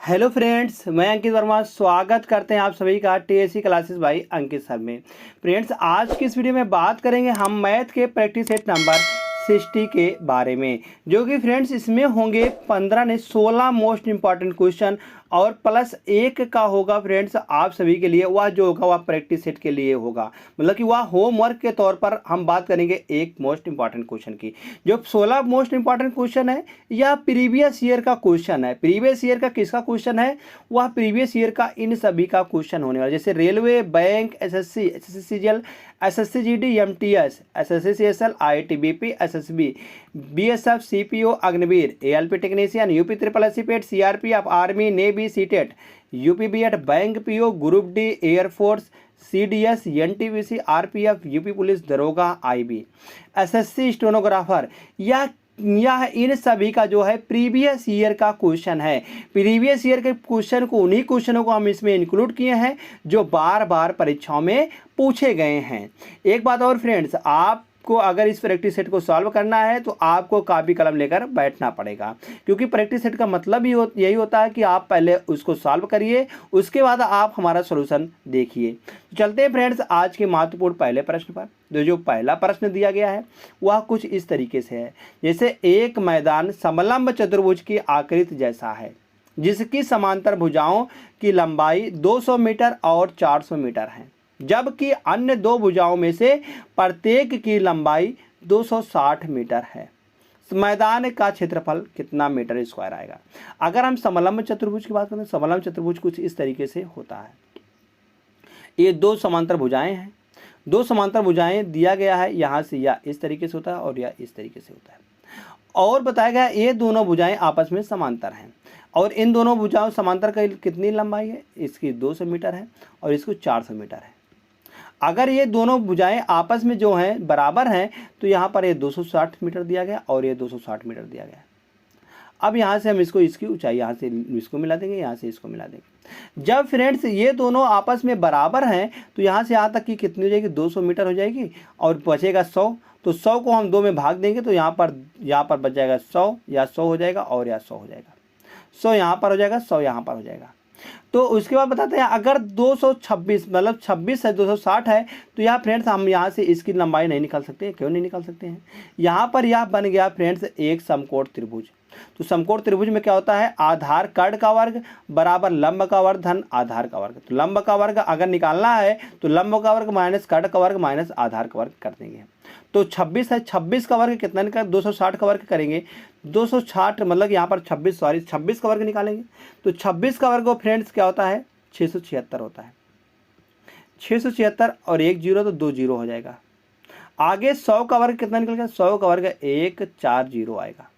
Hello friends, मैं अंकित वर्मा स्वागत करते हैं आप सभी का टीएससी क्लासेस बाय अंकित सर में। फ्रेंड्स, आज की इस वीडियो में बात करेंगे हम मैथ के प्रैक्टिस सेट नंबर 60 के बारे में, जो कि फ्रेंड्स इसमें होंगे 15 ने 16 मोस्ट इंपॉर्टेंट क्वेश्चन और प्लस एक का होगा फ्रेंड्स आप सभी के लिए। वह जो होगा वह प्रैक्टिस सेट के लिए होगा, मतलब कि वह होमवर्क के तौर पर हम बात करेंगे एक मोस्ट इंपॉर्टेंट क्वेश्चन की। जो 16 मोस्ट इंपॉर्टेंट क्वेश्चन है यह प्रीवियस ईयर का क्वेश्चन है। प्रीवियस ईयर का किसका क्वेश्चन है? वह प्रीवियस ईयर का इन सभी का क्वेश्चन होने वाला, जैसे railway, bank, SSC, SSC GL, SSC GD, MTS, SSC CSL, ITBP, SSB, BSF, CPO, Agniveer, ALP technician, UP triple SC PET, CRPF, army, navy, CTET, UP BEd, bank PO, group D, air force, CDS, NTPC, RPF, UP police, दरोगा, IB, SSC stenographer, यह इन सभी का जो है previous year का question है। Previous year के क्वेश्चन को, उन्हीं क्वेश्चनों को हम इसमें इंक्लूड किए हैं जो बार बार परीक्षाओं में पूछे गए हैं। एक बात और फ्रेंड्स, आपको अगर इस प्रैक्टिस सेट को सॉल्व करना है तो आपको कॉपी कलम लेकर बैठना पड़ेगा, क्योंकि प्रैक्टिस सेट का मतलब ही यही होता है कि आप पहले उसको सॉल्व करिए, उसके बाद आप हमारा सॉल्यूशन देखिए। चलते हैं फ्रेंड्स आज के महत्वपूर्ण पहले प्रश्न पर। जो पहला प्रश्न दिया गया है वह कुछ इस तरीके से है, जैसे एक मैदान समलंब चतुर्भुज की आकृति जैसा है, जिसकी समांतर भुजाओं की लंबाई 200 मीटर और 400 मीटर है, जबकि अन्य दो भुजाओं में से प्रत्येक की लंबाई 260 मीटर है। मैदान का क्षेत्रफल कितना मीटर स्क्वायर आएगा? अगर हम समलंब चतुर्भुज की बात करें, समलंब चतुर्भुज कुछ इस तरीके से होता है। ये दो समांतर भुजाएं हैं, दो समांतर भुजाएं दिया गया है, यहाँ से या इस तरीके से होता है और या इस तरीके से होता है, और बताया गया ये दोनों भुजाएं आपस में समांतर हैं, और इन दोनों भुजाओं समांतर का कितनी लंबाई है? इसकी 200 मीटर है और इसको 400 मीटर है। अगर ये दोनों भुजाएं आपस में जो हैं बराबर हैं तो यहाँ पर ये 260 मीटर दिया गया और ये 260 मीटर दिया गया। अब यहाँ से हम इसको, इसकी ऊंचाई यहाँ से इसको मिला देंगे, यहाँ से इसको मिला देंगे। जब फ्रेंड्स ये दोनों आपस में बराबर हैं तो यहाँ से यहाँ तक की कितनी हो जाएगी? 200 मीटर हो जाएगी, और बचेगा 100। तो 100 को हम 2 में भाग देंगे तो यहाँ पर बच जाएगा 100, या 100 हो जाएगा और या 100 हो जाएगा। 100 यहाँ पर हो जाएगा, 100 यहाँ पर हो जाएगा। तो उसके बाद बताते हैं, अगर 226 मतलब 26 है, 260 है, तो यहाँ फ्रेंड्स हम यहाँ से इसकी लंबाई नहीं निकाल सकते हैं। क्यों नहीं निकाल सकते हैं? यहाँ पर यह बन गया फ्रेंड्स एक समकोण त्रिभुज। तो समकोण त्रिभुज में क्या होता है? आधार कर्ण का वर्ग बराबर लंब का वर्ग धन आधार का वर्ग। तो लंब का वर्ग अगर निकालना है तो लंब का वर्ग माइनस कर्ण का वर्ग माइनस आधार का वर्ग कर देंगे। तो 26 है, 26 का वर्ग कितना निकाल? 260 का वर्ग करेंगे, 260 मतलब यहाँ पर 26 का वर्ग निकालेंगे तो 26 का वर्ग फ्रेंड्स क्या होता है? 676 होता है। 676 और एक जीरो तो 2 जीरो हो जाएगा। आगे 100 का वर्ग कितना निकल गया? 100 का वर्ग 140 आएगा।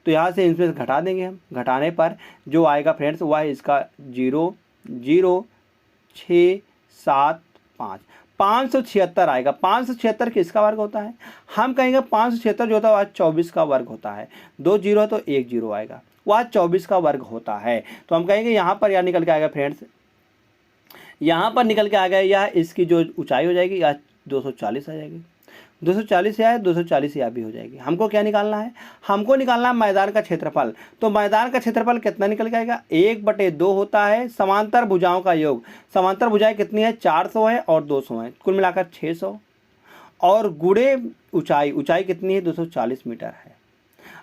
तो यहाँ से इसमें से घटा देंगे हम, घटाने पर जो आएगा फ्रेंड्स वह इसका 0 0 6 7 5 576 आएगा। 576 किसका वर्ग होता है? हम कहेंगे 576 जो होता है वह 24 का वर्ग होता है। 2 जीरो तो 1 जीरो आएगा, वह 24 का वर्ग होता है। तो हम कहेंगे यहाँ पर यह निकल के आएगा फ्रेंड्स, यहाँ पर निकल के आ गया यह, इसकी जो ऊंचाई हो जाएगी यह 240 आ जाएगी। 240 या 240 या भी हो जाएगी। हमको क्या निकालना है? हमको निकालना है मैदान का क्षेत्रफल। तो मैदान का क्षेत्रफल कितना निकल के आएगा? 1/2 होता है समांतर भुजाओं का योग। समांतर भुजाएं कितनी है? 400 है और 200 है, कुल मिलाकर 600, और गुणे ऊंचाई कितनी है? 240 मीटर है।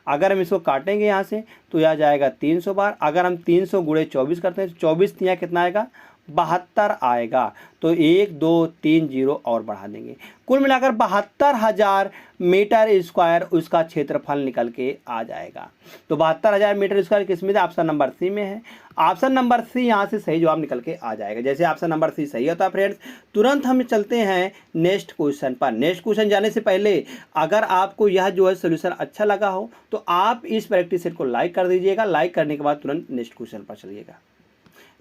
अगर हम इसको काटेंगे यहाँ से तो यह जाएगा 300 बार। अगर हम 300 गुणे 24 करते हैं तो 24 यहाँ कितना आएगा? 72 आएगा। तो 1 2 3 जीरो और बढ़ा देंगे, कुल मिलाकर 72,000 मीटर स्क्वायर उसका क्षेत्रफल निकल के आ जाएगा। तो 72,000 मीटर स्क्वायर किस में है? ऑप्शन नंबर सी में है। ऑप्शन नंबर सी यहाँ से सही जवाब निकल के आ जाएगा। जैसे ऑप्शन नंबर सी सही होता है फ्रेंड्स, तुरंत हम चलते हैं नेक्स्ट क्वेश्चन पर। नेक्स्ट क्वेश्चन जाने से पहले अगर आपको यह जो है सोल्यूशन अच्छा लगा हो तो आप इस प्रैक्टिस सेट को लाइक कर दीजिएगा। लाइक करने के बाद तुरंत नेक्स्ट क्वेश्चन पर चलिएगा।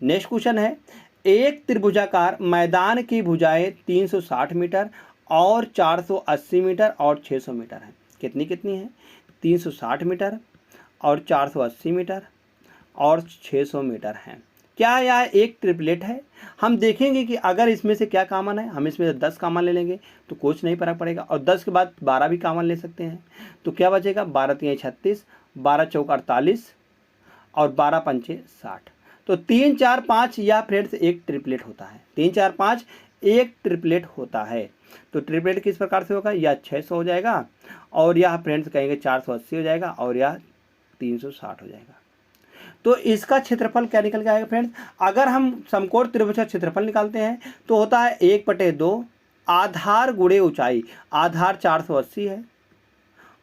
नेक्स्ट क्वेश्चन है, एक त्रिभुजाकार मैदान की भुजाएं 360 मीटर और 480 मीटर और 600 मीटर है। कितनी कितनी है? 360 मीटर और 480 मीटर और 600 मीटर है। क्या यह एक ट्रिपलेट है? हम देखेंगे कि अगर इसमें से क्या कॉमन है, हम इसमें से 10 कॉमन ले लेंगे तो कुछ नहीं फर्क पड़ेगा, और 10 के बाद 12 भी कॉमन ले सकते हैं। तो क्या बचेगा? 12 3 36, 12 चौक 48 और 12 पंचे 60। तो 3 4 5 या फ्रेंड्स एक ट्रिपलेट होता है। 3 4 5 एक ट्रिपलेट होता है। तो ट्रिपलेट किस प्रकार से होगा, या 600 हो जाएगा और यह फ्रेंड्स कहेंगे 480 हो जाएगा और यह 360 हो जाएगा। तो इसका क्षेत्रफल क्या निकल के आएगा फ्रेंड्स, अगर हम समकोण त्रिभुज का क्षेत्रफल निकालते हैं तो होता है 1/2 आधार गुणे ऊंचाई। आधार 480 है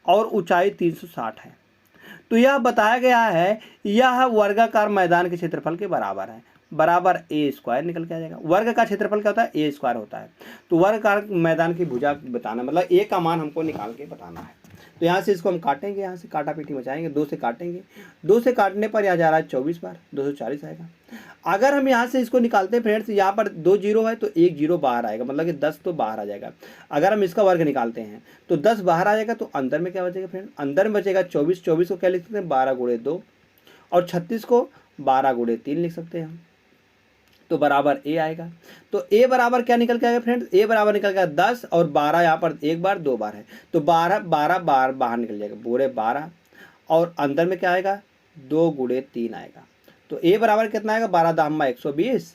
और ऊंचाई 360 है। तो यह बताया गया है यह वर्गाकार मैदान के क्षेत्रफल के बराबर है, बराबर ए स्क्वायर निकल के आ जाएगा। वर्ग का क्षेत्रफल क्या होता है, ए स्क्वायर होता है। तो वर्गाकार मैदान की भुजा बताना मतलब ए का मान हमको निकाल के बताना है। तो यहाँ से इसको हम काटेंगे, यहाँ से काटा पीटी मचाएंगे, 2 से काटेंगे, 2 से काटने पर यहाँ जा रहा है 24 बार, 240 आएगा। अगर हम यहाँ से इसको निकालते हैं फ्रेंड्स, यहाँ पर 2 जीरो है तो 1 जीरो बाहर आएगा, मतलब कि 10 तो बाहर आ जाएगा। अगर हम इसका वर्ग निकालते हैं तो 10 बाहर आ जाएगा। तो अंदर में क्या बचेगा फ्रेंड, अंदर में बचेगा 24। 24 को क्या लिख सकते हैं, 12 गुणे 2 और 36 को 12 गुणे 3 लिख सकते हैं हम। तो बराबर ए आएगा। तो ए बराबर क्या निकल के आएगा फ्रेंड्स, ए बराबर निकल गया 10 और 12 यहाँ पर एक बार 2 बार है तो 12 12 बार बाहर निकल जाएगा, पूरे 12 और अंदर में क्या आएगा 2 गुणे 3 आएगा। तो ए बराबर कितना आएगा, 12 दाम 120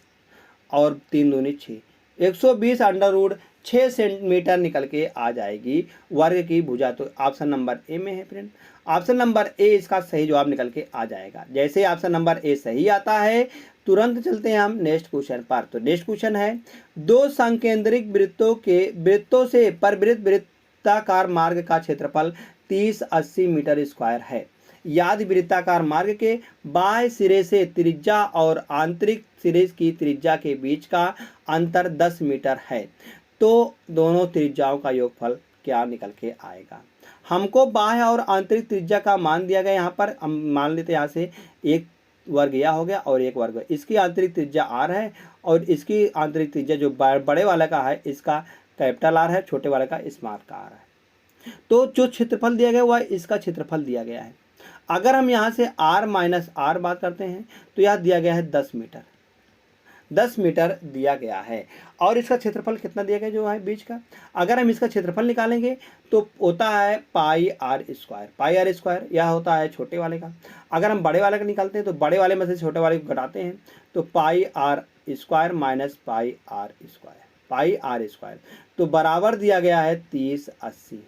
और 3 दूनी 6, 120 अंडर रूट 6 सेंटीमीटर निकल के आ जाएगी वर्ग की भुजा। तो ऑप्शन नंबर ए में है फ्रेंड, ऑप्शन नंबर ए इसका सही जवाब निकल के आ जाएगा। जैसे ऑप्शन नंबर ए सही आता है तुरंत चलते हैं हम नेक्स्ट क्वेश्चन पर। तो नेक्स्ट क्वेश्चन है, 2 संकेंद्रिक वृत्तों से परिवृत वृत्ताकार मार्ग का क्षेत्रफल 30-80 मीटर स्क्वायर है। याद वृत्ताकार मार्ग के बाह्य सिरे से त्रिज्या और आंतरिक सिरे की त्रिज्या के बीच का अंतर 10 मीटर है। तो दोनों त्रिज्याओं का योगफल क्या निकल के आएगा। हमको बाह्य और आंतरिक त्रिज्या का मान दिया गया, यहाँ पर हम मान लेते हैं यहाँ से एक वर्ग यह हो गया और एक वर्ग, इसकी आंतरिक त्रिज्या आर है और इसकी आंतरिक त्रिज्या जो बड़े वाले का है इसका कैपिटल आर है, छोटे वाले का स्मॉल का आर है। तो जो क्षेत्रफल दिया गया वह इसका क्षेत्रफल दिया गया है। अगर हम यहाँ से r माइनस आर बात करते हैं तो यह दिया गया है 10 मीटर, 10 मीटर दिया गया है और इसका क्षेत्रफल कितना दिया गया जो है बीच का। अगर हम इसका क्षेत्रफल निकालेंगे तो होता है pi r square, pi r square यह होता है छोटे वाले का। अगर हम बड़े वाले का निकालते हैं तो बड़े वाले में से छोटे वाले को घटाते हैं तो pi r square minus pi r square, pi r square तो बराबर दिया गया है 30-80।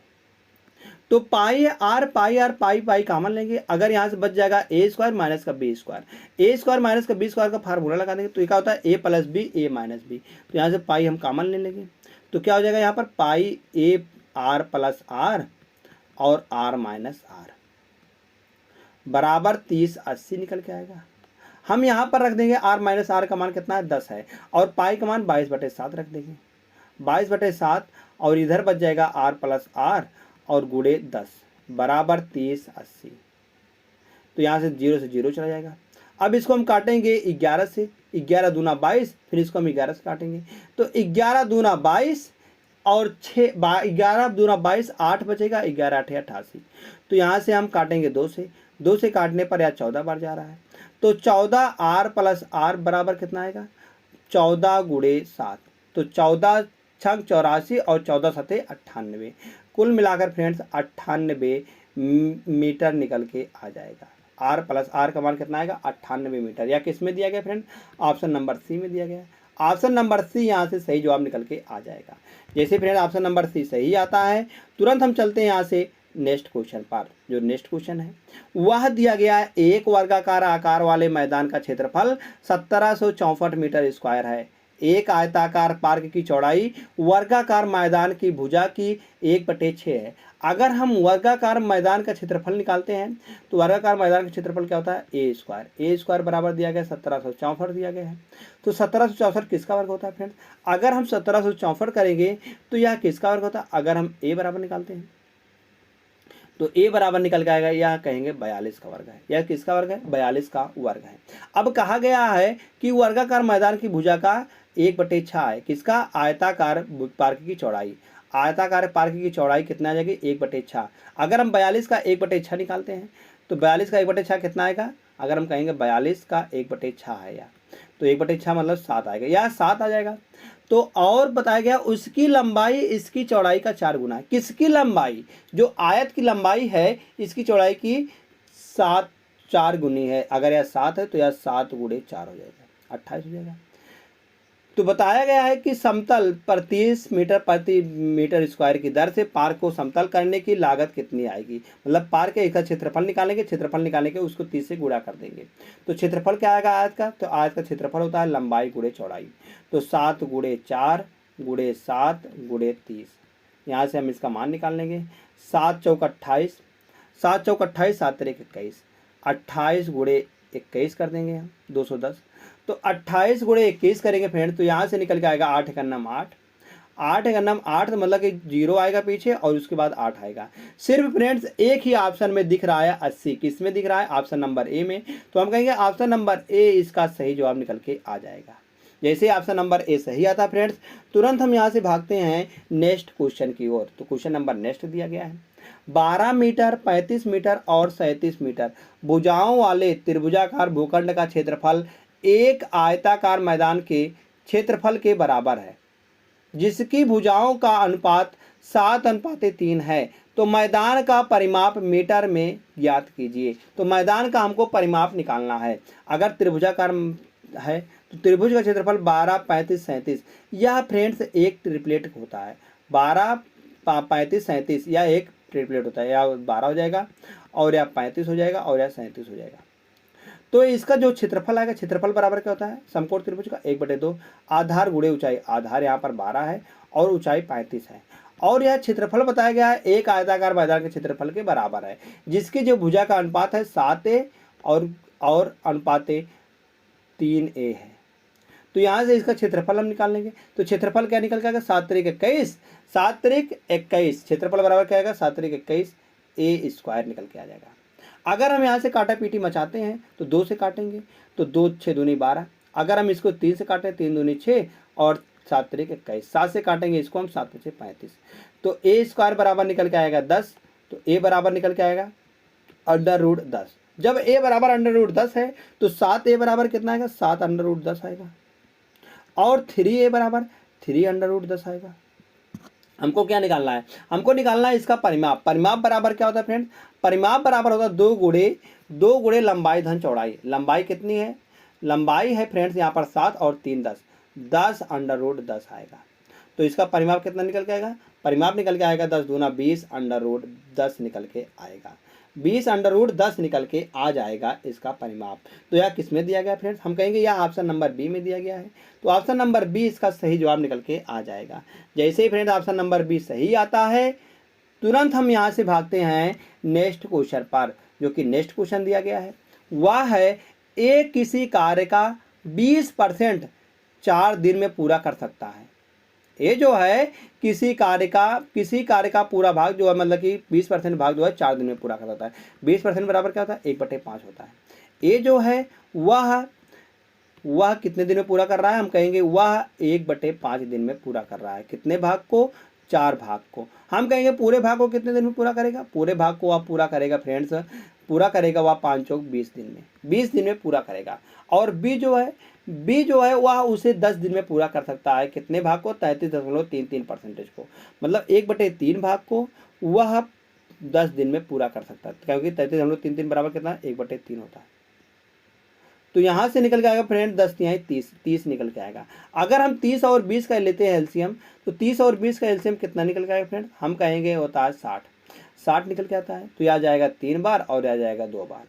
तो पाई आर पाई कॉमन लेंगे, अगर यहाँ से बच जाएगा ए स्क्वायर माइनस का बी स्क्वायर, ए स्क्वायर माइनस का बी स्क्वायर का फार्मूला लगा देंगे तो क्या होता है ए प्लस बी ए माइनस बी। तो यहाँ से पाई हम कॉमन ले लेंगे तो क्या हो जाएगा यहाँ पर पाई ए आर प्लस आर और आर माइनस आर बराबर 30-80 निकल के आएगा। हम यहाँ पर रख देंगे आर माइनस आर का मान कितना है 10 है और पाई का मान 22/7 रख देंगे, 22/7 और इधर बच जाएगा आर प्लस आर और गुणे 10 बराबर 30-80। तो यहाँ से 0 से 0 चला जाएगा। अब इसको हम काटेंगे 11 से, 11 दूना 22, फिर इसको हम 11 से काटेंगे तो 11 दूना 22 और 11 दूना 22 8 बचेगा, 11 8 88। तो यहाँ से हम काटेंगे 2 से, 2 से काटने पर यहाँ 14 बार जा रहा है तो 14 आर प्लस आर बराबर कितना आएगा 14 गुणे 7। तो 14 छंग 84 और 14 सते 98, कुल मिलाकर फ्रेंड्स 98 मीटर निकल के आ जाएगा। आर प्लस आर का मान कितना आएगा 98 मीटर। या किस में दिया गया फ्रेंड, ऑप्शन नंबर सी में दिया गया। ऑप्शन नंबर सी यहाँ से सही जवाब निकल के आ जाएगा। जैसे फ्रेंड ऑप्शन नंबर सी सही आता है तुरंत हम चलते हैं यहाँ से नेक्स्ट क्वेश्चन पर। जो नेक्स्ट क्वेश्चन है वह दिया गया है, एक वर्गाकार आकार वाले मैदान का क्षेत्रफल 1764 मीटर स्क्वायर है। एक आयताकार पार्क की चौड़ाई वर्गाकार मैदान की भुजा की 1/6 है। अगर हम वर्गाकार मैदान का क्षेत्रफल निकालते हैं तो वर्गाकार मैदान का क्षेत्रफल क्या होता है ए स्क्वायर, ए स्क्वायर बराबर दिया गया 1764 दिया गया है। तो 1764 किसका वर्ग होता है फ्रेंड, अगर हम 1764 करेंगे तो यह किसका वर्ग होता है। अगर हम ए बराबर निकालते हैं तो ए बराबर निकल के आएगा, यह कहेंगे 42 का वर्ग है। यह किसका वर्ग है 42 का वर्ग है। अब कहा गया है कि वर्गाकार मैदान की भुजा का 1/6 है किसका, आयताकार पार्क की चौड़ाई। आयताकार पार्क की चौड़ाई कितना आ जाएगी 1/6। अगर हम 42 का 1/6 निकालते हैं तो 42 का 1/6 कितना आएगा, अगर हम कहेंगे 42 का 1/6 है या तो 1/6 मतलब 7 आएगा, या 7 आ जाएगा। तो और बताया गया उसकी लंबाई इसकी चौड़ाई का 4 गुना है। किसकी लंबाई, जो आयत की लंबाई है इसकी चौड़ाई की 4 गुनी है, अगर यह 7 है तो यह 7 गुणे 4 हो जाएगा, 28 हो जाएगा। तो बताया गया है कि समतल पर 30 मीटर प्रति मीटर स्क्वायर की दर से पार्क को समतल करने की लागत कितनी आएगी। मतलब पार्क के इसका क्षेत्रफल निकालेंगे, क्षेत्रफल निकालने के उसको 30 से गुणा कर देंगे। तो क्षेत्रफल क्या आएगा आयत का, तो आयत का क्षेत्रफल होता है लंबाई गुणे चौड़ाई। तो 7 गुणे 4 गुणे 7 गुणे 30, यहाँ से हम इसका मान निकाल लेंगे। 7 चौक 28, 7 चौक 28, 7 तिरक 21, 28 गुणे 21 कर देंगे हम 210। तो 28 गुणे 21 करेंगे फ्रेंड, तो यहाँ से निकल के आएगा 8 का नाम 8, 8 का नाम 8, तो मतलब कि 0 आएगा पीछे और उसके बाद 8 आएगा। सिर्फ फ्रेंड्स एक ही ऑप्शन में दिख रहा है 80, किस में दिख रहा है, ऑप्शन नंबर ए में। तो हम कहेंगे ऑप्शन नंबर ए इसका सही जवाब निकल के आ जाएगा। जैसे ऑप्शन नंबर ए सही आता फ्रेंड्स, तुरंत हम यहाँ से भागते हैं नेक्स्ट क्वेश्चन की ओर। तो क्वेश्चन नंबर नेक्स्ट दिया गया है, 12 मीटर 35 मीटर और 37 मीटर भुजाओं वाले त्रिभुजाकार भूखंड का क्षेत्रफल एक आयताकार मैदान के क्षेत्रफल के बराबर है, जिसकी भुजाओं का अनुपात 7:3 है। तो मैदान का परिमाप मीटर में ज्ञात कीजिए। तो मैदान का हमको परिमाप निकालना है। अगर त्रिभुजाकार है तो त्रिभुज का क्षेत्रफल 12 35 37, यह फ्रेंड्स एक ट्रिपलेट होता है। 12 35 37 यह एक ट्रिपलेट होता है, या 12 हो जाएगा और या 35 हो जाएगा और या 37 हो जाएगा। तो इसका जो क्षेत्रफल आएगा, क्षेत्रफल बराबर क्या होता है समकोण त्रिभुज का 1/2 आधार गुणे ऊंचाई। आधार यहाँ पर 12 है और ऊंचाई 35 है, और यह क्षेत्रफल बताया गया है एक आयताकार मैदान के क्षेत्रफल के बराबर है, जिसकी जो भुजा का अनुपात है 7a और अनुपात 3a है। तो यहाँ से इसका क्षेत्रफल हम निकाल लेंगे। तो क्षेत्रफल क्या निकल के आएगा, 7 तिरक 21, 7 तिरक 21, क्षेत्रफल बराबर क्या आएगा 7 तिरक 21 a स्क्वायर निकल के आ जाएगा। अगर हम यहाँ से काटा पीटी मचाते हैं तो 2 से काटेंगे, तो 2 6 दूनी 12। अगर हम इसको 3 से काटें, 3 दूनी 6 और 7 तिरक 21, 7 से काटेंगे इसको हम, 7 6 35। तो a स्क्वायर बराबर निकल के आएगा 10। तो a बराबर निकल के आएगा √10। जब a बराबर √10 है तो 7a बराबर कितना आएगा, 7 √10 आएगा, और 3a बराबर 3 √10 आएगा। हमको क्या निकालना है, हमको निकालना है इसका परिमाप। परिमाप बराबर क्या होता है फ्रेंड्स, परिमाप बराबर होता है 2 गुणे लंबाई धन चौड़ाई। लंबाई कितनी है, लंबाई है फ्रेंड्स यहाँ पर 7 और 3 10, 10 √10 आएगा। तो इसका परिमाप कितना निकल के आएगा, परिमाप निकल के आएगा 10 दूना 20 √10 निकल के आएगा, 20 √10 निकल के आ जाएगा इसका परिमाप। तो यह किस में दिया गया फ्रेंड्स, हम कहेंगे यह ऑप्शन नंबर बी में दिया गया है। तो ऑप्शन नंबर बी इसका सही जवाब निकल के आ जाएगा। जैसे ही फ्रेंड्स ऑप्शन नंबर बी सही आता है, तुरंत हम यहाँ से भागते हैं नेक्स्ट क्वेश्चन पर। जो कि नेक्स्ट क्वेश्चन दिया गया है वह है ए किसी कार्य का 20% 4 दिन में पूरा कर सकता है। ये जो है किसी कार्य का पूरा भाग जो है, मतलब कि 20% भाग जो है 4 दिन में पूरा कर सकता है। 20% बराबर क्या होता है, 1/5 होता है। ये जो है वह कितने दिन में पूरा कर रहा है, हम कहेंगे वह 1/5 दिन में पूरा कर रहा है। कितने भाग को, 4 भाग को। हम कहेंगे पूरे भाग को कितने दिन में पूरा करेगा, पूरे भाग को वह पूरा करेगा फ्रेंड्स, पूरा करेगा वह 5 चौक 20 दिन में, 20 दिन में पूरा करेगा। और बी जो है वह उसे 10 दिन में पूरा कर सकता है। कितने भाग को, 33.33% को, मतलब 1/3 भाग को वह 10 दिन में पूरा कर सकता है, क्योंकि 33.33 बराबर कितना, 1/3 होता है। तो यहाँ से निकल के आएगा फ्रेंड 10 तिहाई 30 निकल के आएगा। अगर हम 30 और 20 का लेते हैं एलसीएम, तो 30 और 20 का एलसीएम कितना निकल के आएगा फ्रेंड, हम कहेंगे होता है 60 निकल के आता है। तो यह आ जाएगा 3 बार और यह आ जाएगा 2 बार।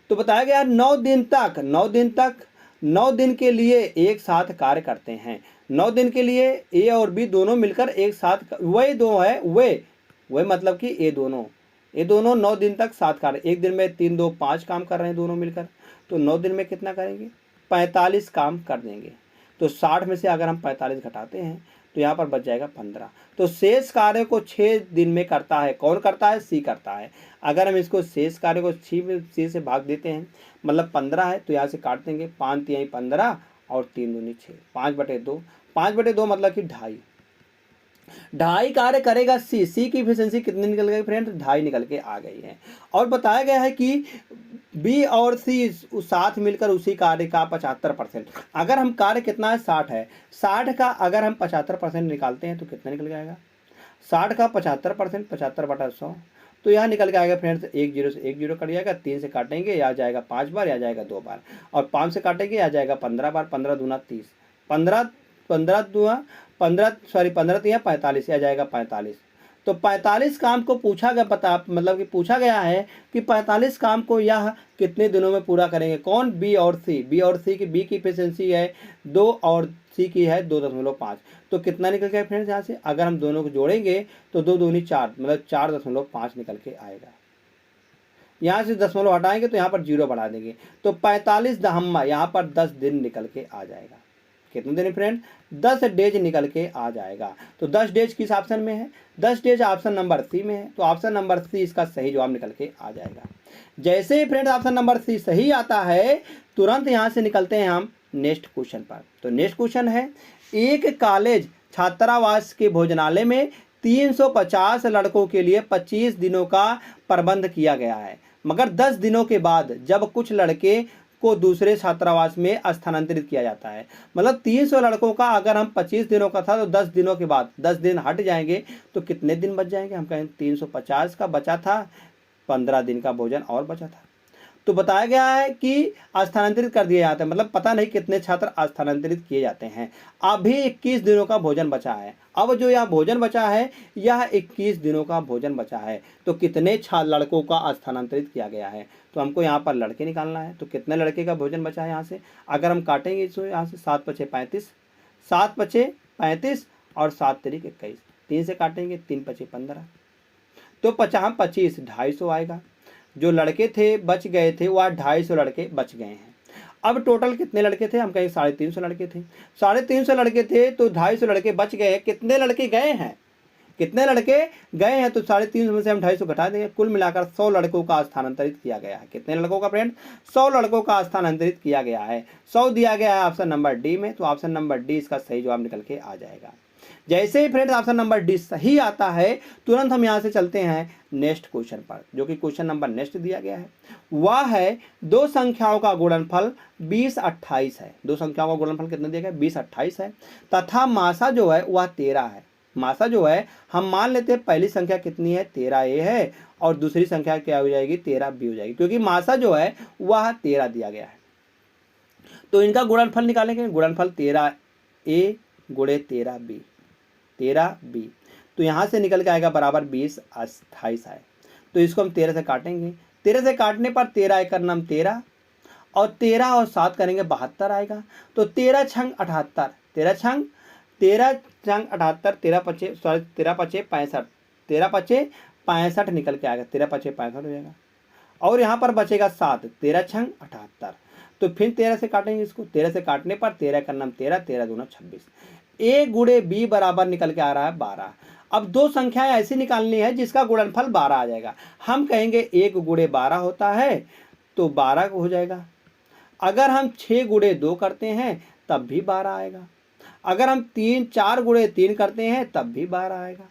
तो बताया गया 9 दिन के लिए एक साथ कार्य करते हैं। 9 दिन के लिए ए और बी दोनों मिलकर एक साथ, वही दो है वे मतलब कि ये दोनों 9 दिन तक साथ कार्य, एक दिन में 3 2 5 काम कर रहे हैं दोनों मिलकर। तो 9 दिन में कितना करेंगे, 45 काम कर देंगे। तो 60 में से अगर हम 45 घटाते हैं तो यहाँ पर बच जाएगा 15। तो शेष कार्य को 6 दिन में करता है। कौन करता है, सी करता है। अगर हम इसको शेष कार्य को 6 से भाग देते हैं, मतलब 15 है, तो यहाँ से काट देंगे 5 तिहाई 15 और 3 दूनी 6, 5/2, 5/2 मतलब कि 2.5 कार्य करेगा सी की एफिशिएंसी कितनी निकल गई फ्रेंड, 2.5 निकल के आ गई है। और बताया गया है कि बी और सी साथ मिलकर उसी कार्य का 75%, अगर हम कार्य कितना है 60 है, 60 का अगर हम 75% निकालते हैं तो कितना निकल जाएगा, 60 का 75% 75/100, तो यहाँ निकल के आएगा फ्रेंड्स 1 0 से 1 0 कट जाएगा, 3 से काटेंगे या जाएगा 5 बार या जाएगा 2 बार, और 5 से काटेंगे या जाएगा 15 बार, 15 दूना 30, 15 3 45 या जाएगा 45। तो 45 काम को पूछा गया, पता मतलब कि पूछा गया है कि 45 काम को यह कितने दिनों में पूरा करेंगे। कौन? बी और सी। बी और सी की, बी की एफिशिएंसी है 2 और सी की है 2.5। तो कितना निकल गया फ्रेंड्स यहाँ से? अगर हम दोनों को जोड़ेंगे तो 2 दूनी 4, मतलब 4.5 निकल के आएगा। यहाँ से दशमलव हटाएंगे तो यहाँ पर 0 बढ़ा देंगे, तो 45 दहम्मा यहाँ पर 10 दिन निकल के आ जाएगा। कितने दिन फ्रेंड? 10 डेज निकल के आ जाएगा। तो 10 डेज किस ऑप्शन में है? 10 डेज ऑप्शन नंबर सी में है। तो ऑप्शन नंबर सी इसका सही जवाब निकल के आ जाएगा। जैसे ही फ्रेंड ऑप्शन नंबर सी सही आता है, तुरंत यहाँ से निकलते हैं हम नेक्स्ट क्वेश्चन पर। तो नेक्स्ट क्वेश्चन है, एक कॉलेज छात्रावास के भोजनालय में 350 लड़कों के लिए 25 दिनों का प्रबंध किया गया है, मगर 10 दिनों के बाद जब कुछ लड़के को दूसरे छात्रावास में स्थानांतरित किया जाता है। मतलब 300 लड़कों का अगर हम 25 दिनों का था, तो 10 दिनों के बाद 10 दिन हट जाएंगे तो कितने दिन बच जाएंगे? हम कहें 350 का बचा था, 15 दिन का भोजन और बचा था। तो बताया गया है कि स्थानांतरित कर दिए जाते हैं, मतलब पता नहीं कितने छात्र स्थानांतरित किए जाते हैं। अभी 21 दिनों का भोजन बचा है। अब जो यह भोजन बचा है, यह 21 दिनों का भोजन बचा है। तो कितने लड़कों का स्थानांतरित किया गया है? तो हमको यहाँ पर लड़के निकालना है। तो कितने लड़के का भोजन बचा है यहाँ से? अगर हम काटेंगे इसको यहाँ से 7 × 5 = 35, 7 × 5 = 35 और 7 × 3 = 21। 3 से काटेंगे 3 × 5 = 15। तो 25 250 आएगा। जो लड़के थे बच गए थे, वह 250 लड़के बच गए हैं। अब टोटल कितने लड़के थे? हम कहें 350 लड़के थे। 350 लड़के थे तो 250 लड़के बच गए। कितने लड़के गए हैं? कितने लड़के गए हैं? तो 350 में से हम 250 घटा देंगे। कुल मिलाकर 100 लड़कों का स्थानांतरित किया गया है। कितने लड़कों का फ्रेंड? 100 लड़कों का स्थानांतरित किया गया है। 100 दिया गया है ऑप्शन नंबर डी में। तो ऑप्शन नंबर डी इसका सही जवाब निकल के आ जाएगा। जैसे ही फ्रेंड्स ऑप्शन नंबर डी सही आता है, तुरंत हम यहाँ से चलते हैं नेक्स्ट क्वेश्चन पर, जो कि क्वेश्चन नंबर नेक्स्ट दिया गया है। वह है दो संख्याओं का गुणनफल 20 28 है। दो संख्याओं का गुणनफल कितना दिया गया? 20 28 है, तथा मासा जो है वह 13 है। मासा जो है, हम मान लेते हैं पहली संख्या कितनी है? 13a है, और दूसरी संख्या क्या हो जाएगी? 13b हो जाएगी, क्योंकि मासा जो है वह 13 दिया गया है। तो इनका गुणनफल निकालेंगे। गुणनफल 13a गुणे 13b, 13b। तो यहाँ से निकल के आएगा बराबर 20 28 है। तो इसको हम 13 से काटेंगे। 13 से काटने पर 13 × 9 13, और 13 और 7 करेंगे 72 आएगा। तो 13 × 78, 13 × 78, 13 × 5 65, 13 × 5 65 निकल के आएगा। 13 × 5 65 हो जाएगा, और यहाँ पर बचेगा 7, 13 × 78। तो फिर 13 से काटेंगे इसको। 13 से काटने पर 13 × 9 13, 13 दूना 26। a गुणे b बराबर निकल के आ रहा है 12। अब दो संख्याएं ऐसी निकालनी है जिसका गुणनफल 12 आ जाएगा। हम कहेंगे 1 गुणे 12 होता है, तो 12 हो जाएगा। अगर हम 6 गुणे 2 करते हैं तब भी 12 आएगा। अगर हम 4 गुणे 3 करते हैं तब भी 12 आएगा।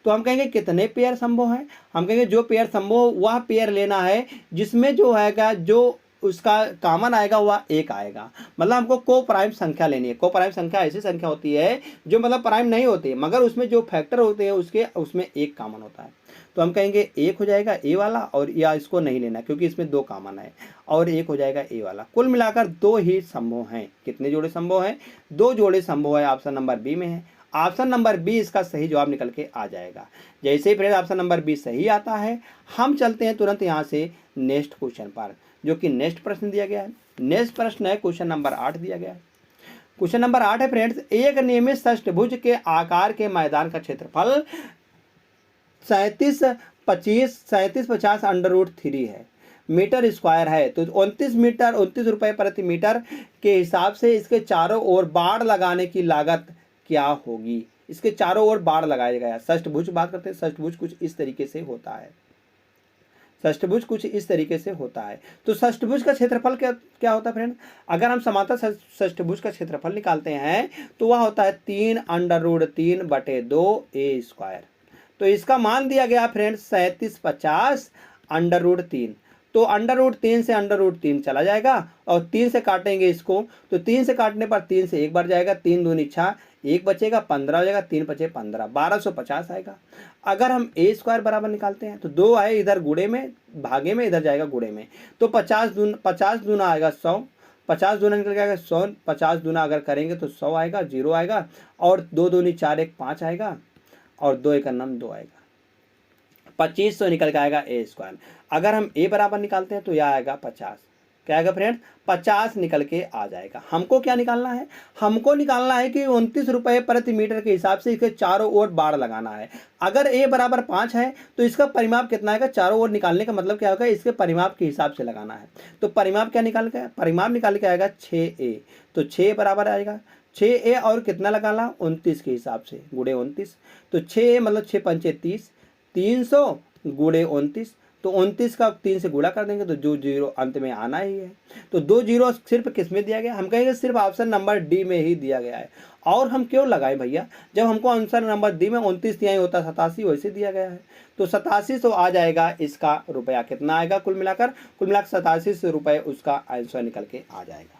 तो हम कहेंगे कितने पेयर संभव हैं? हम कहेंगे जो पेयर संभव वह पेयर लेना है जिसमें जो आएगा, जो उसका कॉमन आएगा वह 1 आएगा। मतलब हमको को प्राइम संख्या लेनी है। को प्राइम संख्या ऐसी संख्या होती है जो मतलब प्राइम नहीं होती है, मगर उसमें जो फैक्टर होते हैं उसमें 1 कॉमन होता है। तो हम कहेंगे 1 हो जाएगा ए वाला, और या इसको नहीं लेना क्योंकि इसमें 2 कॉमन है, और 1 हो जाएगा ए वाला। कुल मिलाकर 2 ही संभव हैं। कितने जोड़े संभव हैं? 2 जोड़े संभव है। ऑप्शन नंबर बी में है। ऑप्शन नंबर बी इसका सही जवाब निकल के आ जाएगा। जैसे ही फ्रेंड ऑप्शन नंबर बी सही आता है, हम चलते हैं तुरंत यहाँ से नेक्स्ट क्वेश्चन पर, जो कि नेक्स्ट प्रश्न दिया गया है। नेक्स्ट प्रश्न है क्वेश्चन नंबर 8 दिया गया है। क्वेश्चन नंबर 8 है फ्रेंड्स, एक नियमित षष्ठभुज के आकार के मैदान का क्षेत्रफल 37 50 √3 है, मीटर स्क्वायर है। तो 29 रुपए प्रति मीटर के हिसाब से इसके चारों ओर बाड़ लगाने की लागत क्या होगी? इसके चारों ओर बाड़ लगाया गया। षष्ठभुज बात करते हैं। षष्ठभुज कुछ इस तरीके से होता है। षष्ठभुज कुछ इस तरीके से होता है। तो षष्ठभुज का क्षेत्रफल क्या होता है फ्रेंड? अगर हम समांतर षष्ठभुज का क्षेत्रफल निकालते हैं तो वह होता है 3 √3/2a²। तो इसका मान दिया गया फ्रेंड 37 50 √3। तो √3 से √3 चला जाएगा और 3 से काटेंगे इसको, तो 3 से काटने पर 3 से एक बार जाएगा, 3 दूनी 6, एक बचेगा 15 हो जाएगा, 3 बचे 15, 1250 आएगा। अगर हम a² बराबर निकालते हैं तो 2 आए इधर गुणे में, भागे में, इधर जाएगा गुणे में, तो 50 दूना आएगा 100, 50 दूना निकल जाएगा 100, 50 दूना अगर करेंगे तो 100 आएगा, 0 आएगा, और 2 दूनी 4, 1 5 आएगा, और 2 1 9 2 आएगा, 2500 निकल के आएगा a²। अगर हम a बराबर निकालते हैं तो यह आएगा 50, क्या आएगा फ्रेंड, 50 निकल के आ जाएगा। हमको क्या निकालना है, हमको निकालना है कि 29 रुपये प्रति मीटर के हिसाब से इसके चारों ओर बाड़ लगाना है। अगर a बराबर 5 है तो इसका परिमाप कितना आएगा, चारों ओर निकालने का मतलब क्या होगा, इसके परिमाप के हिसाब से लगाना है। तो परिमाप क्या निकाल के, परिमाप निकाल के आएगा 6a, तो 6 बराबर आएगा 6a और कितना लगाना, 29 के हिसाब से गुणे 29, तो 6a मतलब 6 पंचे 30, 300 गुणे 29, तो 29 का 3 से गुणा कर देंगे तो जो जीरो अंत में आना ही है। तो 2 जीरो सिर्फ किस में दिया गया, हम कहेंगे सिर्फ ऑप्शन नंबर डी में ही दिया गया है। और हम क्यों लगाए भैया, जब हमको आंसर नंबर डी में 29 दिया होता 87 वैसे दिया गया है, तो 8700 आ जाएगा इसका रुपया। कितना आएगा कुल मिलाकर 8700 रुपये उसका आंसर निकल के आ जाएगा।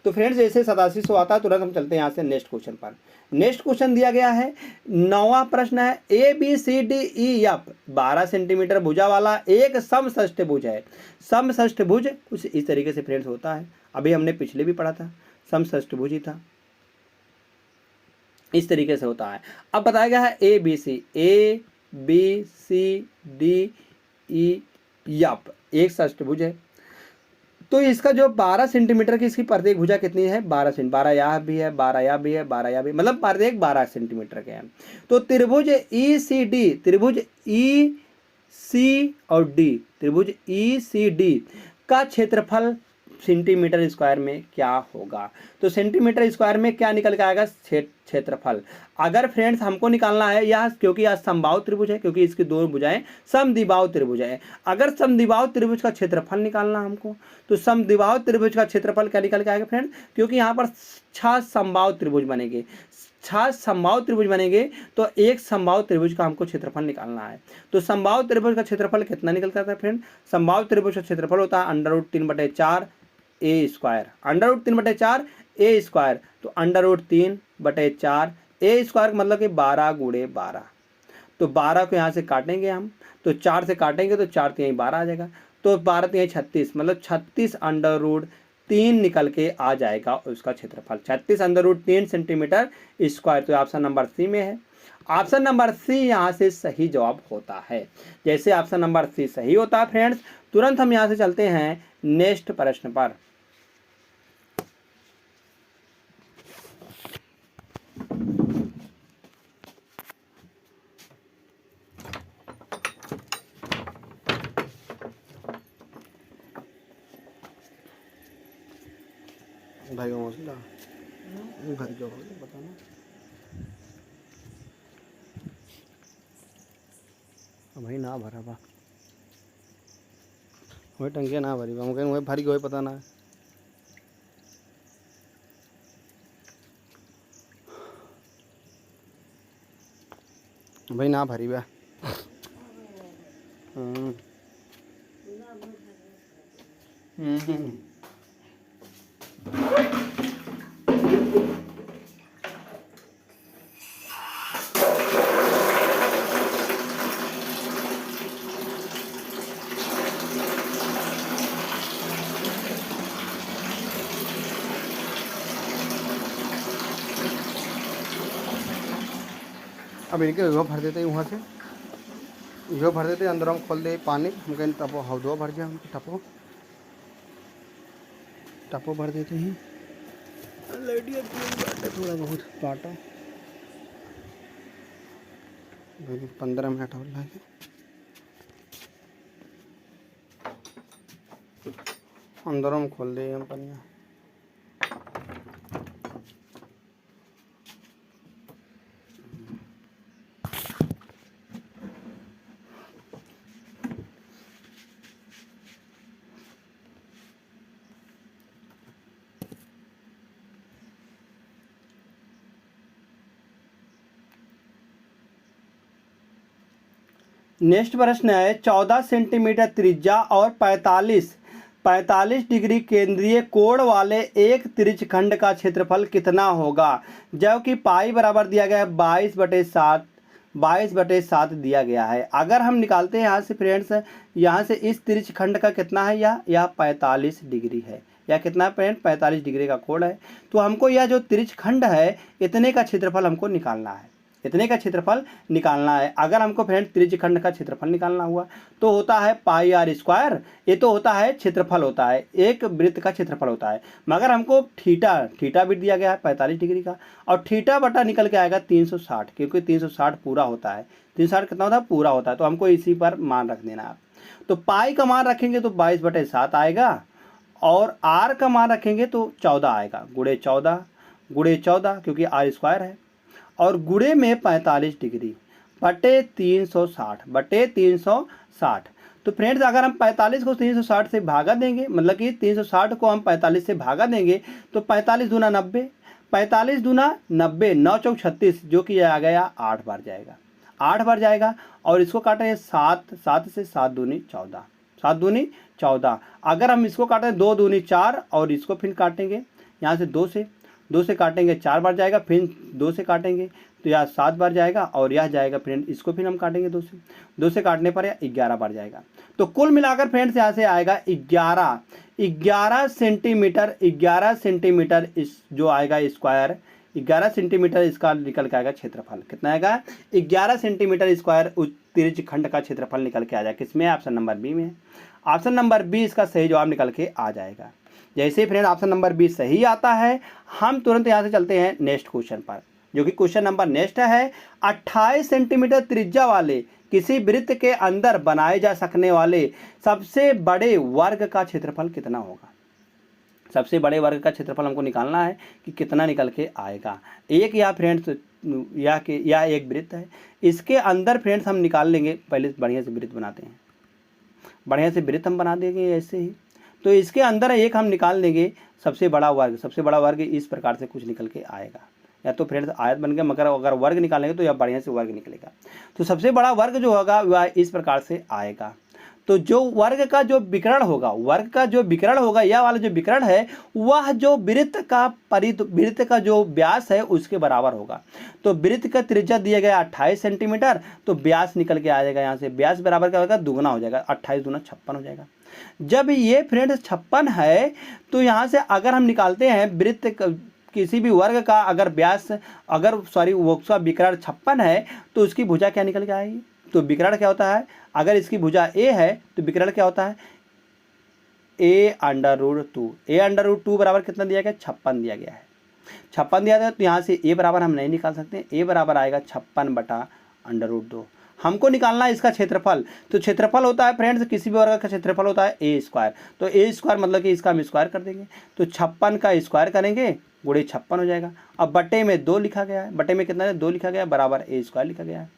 तो फ्रेंड्स जैसे 8700 आता है तुरंत हम चलते हैं यहाँ से नेक्स्ट क्वेश्चन पर। नेक्स्ट क्वेश्चन दिया गया है, 9वां प्रश्न है, ABCDEF 12 सेंटीमीटर भुजा वाला एक समषष्ठभुज है। समषष्ठभुज कुछ इस तरीके से फ्रेंड्स होता है, अभी हमने पिछले भी पढ़ा था, समषष्ठभुज ही था, इस तरीके से होता है। अब बताया गया है ABCDEF एक षष्ठभुज है, तो इसका जो 12 सेंटीमीटर की इसकी प्रत्येक भुजा कितनी है, 12 सेंटीमीटर, 12 यहाँ भी है, 12 यहाँ भी है, 12 यहाँ भी, मतलब प्रत्येक 12 सेंटीमीटर के हैं। तो त्रिभुज ECD, त्रिभुज EC और D, त्रिभुज ECD का क्षेत्रफल सेंटीमीटर स्क्वायर में क्या होगा। तो सेंटीमीटर स्क्वायर में क्या निकल के आएगा, क्षेत्रफल। अगर फ्रेंड्स हमको निकालना है यह, क्योंकि यह समबाहु त्रिभुज है, क्योंकि इसकी दोनों भुजाएं समद्विबाहु त्रिभुज है। अगर समद्विबाहु त्रिभुज का क्षेत्रफल निकालना हमको, तो समद्विबाहु त्रिभुज का क्षेत्रफल क्या निकल के आएगा फ्रेंड, क्योंकि यहाँ पर 6 समबाहु त्रिभुज बनेंगे, 6 समबाहु त्रिभुज बनेंगे, तो एक समबाहु त्रिभुज का हमको क्षेत्रफल निकालना है। तो समबाहु त्रिभुज का क्षेत्रफल कितना निकलता है फ्रेंड, समबाहु त्रिभुज का क्षेत्रफल होता है √3/4 a², √3/4 a², तो √3/4 a² मतलब कि 12 × 12, तो 12 को यहाँ से काटेंगे हम, तो 4 से काटेंगे तो 4 3 12 आ जाएगा, तो 12 3 36, मतलब 36 √3 निकल के आ जाएगा उसका क्षेत्रफल, 36 √3 सेंटीमीटर स्क्वायर। तो ऑप्शन नंबर सी में है, ऑप्शन नंबर सी यहाँ से सही जवाब होता है। जैसे ऑप्शन नंबर सी सही होता है फ्रेंड्स, तुरंत हम यहाँ से चलते हैं नेक्स्ट प्रश्न पर। भाई घर क्यों बताना, भाई ना भरा बा, वही टंकिया ना भरी बा, हम कहीं वही भरी कोई पता ना है। भाई ना भरी बा। अब इनके वो भर देते वहाँ से, यो भर देते, अंदर हम खोल दे पानी, हम कहीं टपो हौदो भर जाए, उनकी टपो टपो भर देते हैं, थोड़ा बहुत पाटा 15 मिनट और लगे, अंदर हम खोल दे हम पनिया। नेक्स्ट प्रश्न है 14 सेंटीमीटर त्रिज्या और 45 डिग्री केंद्रीय कोण वाले एक त्रिज्यखंड का क्षेत्रफल कितना होगा। जबकि पाई बराबर दिया गया है 22/7 दिया गया है। अगर हम निकालते हैं यहाँ से फ्रेंड्स, यहाँ से इस त्रिज्यखंड का कितना है, यह 45 डिग्री है, या कितना फ्रेंड 45 डिग्री का कोण है। तो हमको यह जो त्रिज्यखंड है इतने का क्षेत्रफल हमको निकालना है, इतने का क्षेत्रफल निकालना है। अगर हमको फ्रेंड त्रिज्यखंड का क्षेत्रफल निकालना हुआ तो होता है पाई आर स्क्वायर, ये तो होता है क्षेत्रफल, होता है एक वृत्त का क्षेत्रफल होता है। मगर हमको थीटा भी दिया गया है 45 डिग्री का, और थीटा बटा निकल के आएगा 360, क्योंकि 360 पूरा होता है। 360 कितना होता है, पूरा होता है। तो हमको इसी पर मान रख देना आप। तो पाई का मान रखेंगे तो 22/7 आएगा, और आर का मान रखेंगे तो 14 आएगा, गुणे 14 क्योंकि आर स्क्वायर है, और गुणे में 45 डिग्री बटे 360। तो फ्रेंड्स अगर हम 45 को 360 से भागा देंगे, मतलब कि 360 को हम 45 से भागा देंगे तो 45 दूना 90, 45 दूना 90, 9 चौक 36, जो कि आ गया 8 बार जाएगा, 8 बार जाएगा। और इसको काटेंगे 7 से 7 दूनी 14। अगर हम इसको काटें 2 दूनी 4, और इसको फिर काटेंगे यहाँ से 2 से काटेंगे 4 बार जाएगा, फिर 2 से काटेंगे तो यह 7 बार जाएगा, और यह जाएगा फ्रेंड, इसको फिर हम काटेंगे 2 से काटने पर यह 11 बार जाएगा। तो कुल मिलाकर फ्रेंड्स यहाँ से आएगा 11 सेंटीमीटर इस जो आएगा स्क्वायर, 11 सेंटीमीटर इसका निकल के आएगा क्षेत्रफल। कितना आएगा, 11 सेंटीमीटर स्क्वायर त्रिज्यखंड का क्षेत्रफल निकल के आ जाएगा। किसमें, ऑप्शन नंबर बी में। ऑप्शन नंबर बी इसका सही जवाब निकल के आ जाएगा। जैसे फ्रेंड ऑप्शन नंबर बी सही आता है, हम तुरंत यहाँ से चलते हैं नेक्स्ट क्वेश्चन पर, जो कि क्वेश्चन नंबर नेक्स्ट है 28 सेंटीमीटर त्रिज्या वाले किसी वृत्त के अंदर बनाए जा सकने वाले सबसे बड़े वर्ग का क्षेत्रफल कितना होगा। सबसे बड़े वर्ग का क्षेत्रफल हमको निकालना है कि कितना निकल के आएगा। एक या फ्रेंड्स या एक वृत्त है, इसके अंदर फ्रेंड्स हम निकाल लेंगे। पहले बढ़िया से वृत्त बनाते हैं, बढ़िया से वृत्त हम बना देंगे ऐसे ही। तो इसके अंदर एक हम निकाल देंगे सबसे बड़ा वर्ग इस प्रकार से कुछ निकल के आएगा। या तो फ्रेंड्स आयत बन गया, मगर अगर वर्ग निकालेंगे तो यह बढ़िया से वर्ग निकलेगा। तो सबसे बड़ा वर्ग जो होगा वह इस प्रकार से आएगा। तो जो वर्ग का जो विकर्ण होगा, यह वाला जो विकर्ण है वह जो वृत्त का जो व्यास है उसके बराबर होगा। तो वृत्त का त्रिज्या दिया गया 28 सेंटीमीटर, तो व्यास निकल के आ जाएगा यहाँ से, व्यास बराबर क्या होगा, दुगना हो जाएगा, 28 दूना 56 हो जाएगा। जब ये फ्रेंड्स 56 है तो यहाँ से अगर हम निकालते हैं वृत्त किसी भी वर्ग का अगर व्यास वो उसका विकर्ण 56 है तो उसकी भुजा क्या निकल के आएगी। तो विकर्ण क्या होता है, अगर इसकी भुजा a है तो विकर्ण क्या होता है, a√2 बराबर कितना दिया गया, 56 दिया गया है। 56 दिया गया, तो यहाँ से a बराबर हम नहीं निकाल सकते, a बराबर आएगा 56/√2। हमको निकालना है इसका क्षेत्रफल। तो क्षेत्रफल होता है फ्रेंड्स, किसी भी वर्ग का क्षेत्रफल होता है a स्क्वायर। तो a स्क्वायर मतलब कि इसका हम स्क्वायर कर देंगे, तो 56 का स्क्वायर करेंगे, गुणे 56 हो जाएगा। अब बटे में 2 लिखा गया है, बटे में कितना है 2 लिखा गया है, बराबर a स्क्वायर लिखा गया है।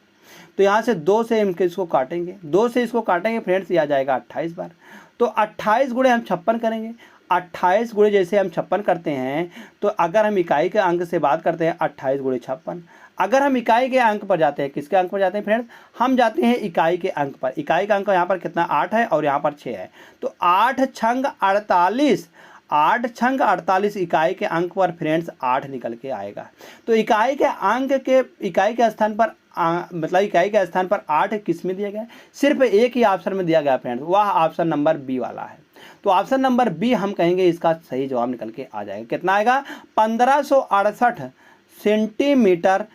तो यहाँ से 2 से हम इसको काटेंगे, 2 से इसको काटेंगे फ्रेंड्स, यह आ जाएगा 28 बार। तो 28 गुणे हम 56 करेंगे, 28 गुणे जैसे हम 56 करते हैं, तो अगर हम इकाई के अंक से बात करते हैं 28 गुणे 56। अगर हम इकाई के अंक पर जाते हैं, किसके अंक पर जाते हैं फ्रेंड्स, हम जाते हैं इकाई के अंक पर। इकाई का अंक यहाँ पर कितना 8 है और यहाँ पर 6 है, तो 8 छंग 48 इकाई के अंक पर फ्रेंड्स 8 निकल के आएगा। तो इकाई के स्थान पर मतलब इकाई के स्थान पर 8 किस में दिया गया है, सिर्फ एक ही ऑप्शन में दिया गया फ्रेंड्स, वह ऑप्शन नंबर बी वाला है। तो ऑप्शन नंबर बी हम कहेंगे इसका सही जवाब निकल के आ जाएगा। कितना आएगा, 1568 सेंटीमीटर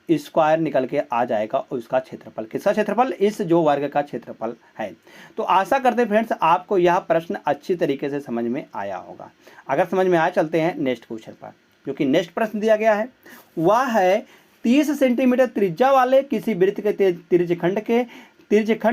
स्क्वायर निकल के आ जाएगा उसका क्षेत्रफल। किसका क्षेत्रफल, इस जो वर्ग का क्षेत्रफल है। तो आशा करते हैं फ्रेंड्स आपको यह प्रश्न अच्छी तरीके से समझ में आया होगा। अगर समझ में आया, चलते हैं नेक्स्ट क्वेश्चन पर, क्योंकि नेक्स्ट प्रश्न दिया गया है वह है 30 सेंटीमीटर त्रिज्या वाले किसी वृत्त के त्रिज्यखंड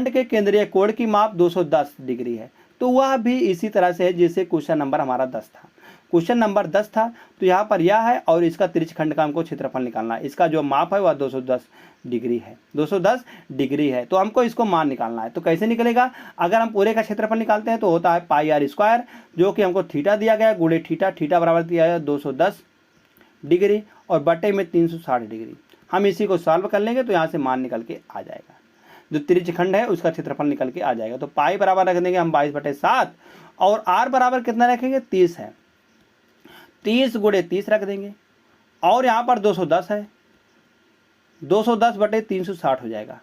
के केंद्रीय कोण की माप 210 डिग्री है। तो वह भी इसी तरह से है जैसे क्वेश्चन नंबर हमारा 10 था। क्वेश्चन नंबर 10 था, तो यहाँ पर यह है और इसका त्रिज्यखंड का हमको क्षेत्रफल निकालना है। इसका जो माप है वह 210 डिग्री है, 210 डिग्री है। तो हमको इसको मान निकालना है। तो कैसे निकलेगा, अगर हम पूरे का क्षेत्रफल निकालते हैं तो होता है पाई आर स्क्वायर, जो कि हमको थीटा दिया गया, गुणे थीटा बराबर दिया गया 210 डिग्री और बटे में 360 डिग्री। हम इसी को सॉल्व कर लेंगे तो यहाँ से मान निकल के आ जाएगा। जो त्रिज्यखंड है उसका क्षेत्रफल निकल के आ जाएगा। तो पाई बराबर रख देंगे हम 22/7 और आर बराबर कितना रखेंगे 30 है, 30 गुणे 30 रख देंगे और यहाँ पर 210 है, 210/360 हो जाएगा।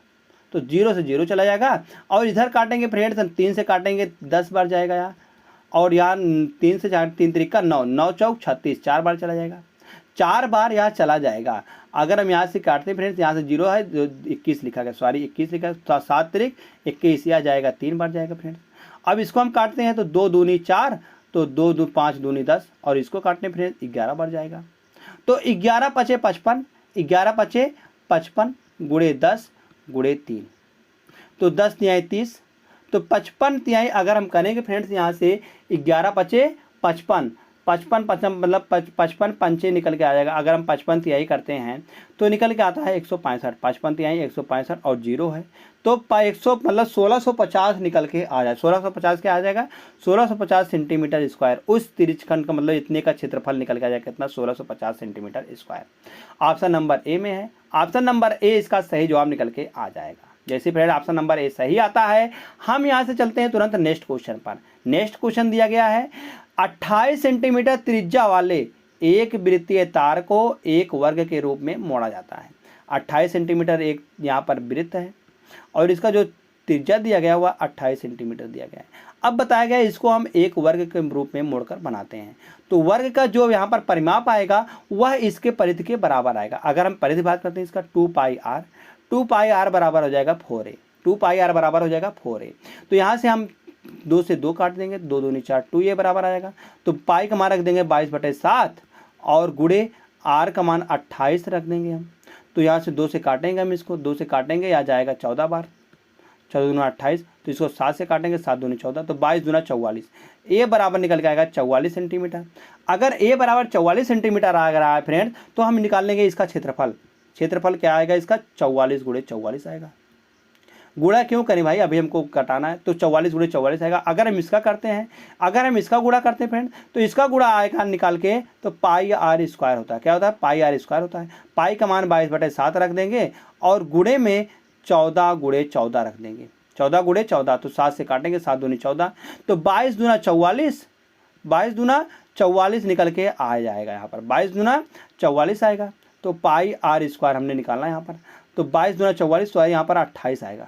तो 0 से 0 चला जाएगा और इधर काटेंगे फ्रेंड्स 3 से काटेंगे 10 बार जाएगा यहाँ और यहाँ 3 से 4 3 3 9 9 चौक 36 4 बार चला जाएगा, 4 बार यहाँ चला जाएगा। अगर हम यहाँ से काटते हैं फ्रेंड्स यहाँ से 0 है जो 21 लिखा गया, सॉरी 21 लिखा है, 7 तारीख 21 यहाँ जाएगा 3 बार जाएगा फ्रेंड्स। अब इसको हम काटते हैं तो 2 दूनी 4 तो 2 2 5 दूनी 10 और इसको काटने फ्रेंड्स 11 बार जाएगा। तो 11 पचे 55, 11 पचे 55 गुणे 10 गुणे 3 तो 10 तिहाई 30, तो 55 तिहाई अगर हम करेंगे फ्रेंड्स यहाँ से 11 पचे 55, 55 मतलब 55 पंचे निकल के आ जाएगा। अगर हम 55 तिहाई करते हैं तो निकल के आता है 165, 55 तिहाई 165 और 0 है तो 100 मतलब 1650 निकल के आ जाए। 1650 क्या आ जाएगा 1650 सेंटीमीटर स्क्वायर। उस त्रिज्यखंड का मतलब इतने का क्षेत्रफल निकल के आ जाएगा कितना 1650 centimetre square. Option number A में है, ऑप्शन नंबर ए इसका सही जवाब निकल के आ जाएगा। जैसे फ्रेंड ऑप्शन नंबर ए सही आता है, हम यहाँ से चलते हैं तुरंत नेक्स्ट क्वेश्चन पर। नेक्स्ट क्वेश्चन दिया गया है 28 सेंटीमीटर त्रिज्या वाले एक वृत्तीय तार को एक वर्ग के रूप में मोड़ा जाता है। 28 सेंटीमीटर एक यहाँ पर वृत्त है और इसका जो त्रिज्या दिया गया हुआ 28 सेंटीमीटर दिया गया है। अब बताया गया इसको हम एक वर्ग के रूप में मोड़कर बनाते हैं तो वर्ग का जो यहाँ पर परिमाप आएगा वह इसके परिधि के बराबर आएगा। अगर हम परिधि बात करते हैं इसका 2 पाई आर बराबर हो जाएगा 4a, 2 पाई आर बराबर हो जाएगा 4a। तो यहाँ से हम 2 से 2 काट देंगे, 2 दूनी 4 2a बराबर आ जाएगा। तो पाई का मान रख देंगे 22/7 और गुणे आर का मान 28 रख देंगे हम। तो यहाँ से 2 से काटेंगे हम, इसको 2 से काटेंगे या जाएगा 14 बार, 14 दूना 28, तो इसको 7 से काटेंगे 7 दूनी 14 तो 22 दूना 44। ए बराबर निकल के आएगा 44 सेंटीमीटर। अगर ए बराबर 44 सेंटीमीटर आ रहा है फ्रेंड तो हम निकाल लेंगे इसका क्षेत्रफल। क्षेत्रफल क्या आएगा इसका 44 गुणे 44 आएगा। गुणा क्यों करें भाई, अभी हमको कटाना है तो 44 गुणे 44 आएगा। अगर हम इसका करते हैं, अगर हम इसका गुणा करते हैं फ्रेंड तो इसका गुणा आएगा निकाल के तो पाई आर स्क्वायर होता है। क्या होता है पाई आर स्क्वायर होता है। पाई का मान 22/7 रख देंगे और गुणे में 14 गुणे 14 रख देंगे, 14 गुणे 14 तो 7 से काटेंगे 7 दूनी 14 तो 22 दूना 44, 22 दूना 44 निकल के आ जाएगा। यहाँ पर 22 दूना 44 आएगा तो पाई आर स्क्वायर हमने निकालना है यहाँ पर। तो 22 दूना 44 तो यहाँ पर 28 आएगा,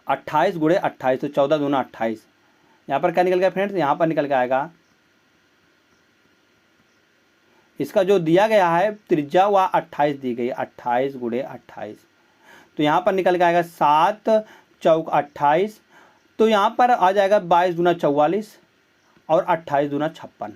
28 गुणे 28 तो 14 दूना 28। यहाँ पर क्या निकल गया फ्रेंड्स, यहाँ पर निकल के आएगा इसका जो दिया गया है त्रिज्या वह 28 दी गई, 28 गुणे 28 तो यहाँ पर निकल के आएगा 7 चौक 28। तो यहाँ पर आ जाएगा 22 दूना 44 और 28 दूना 56,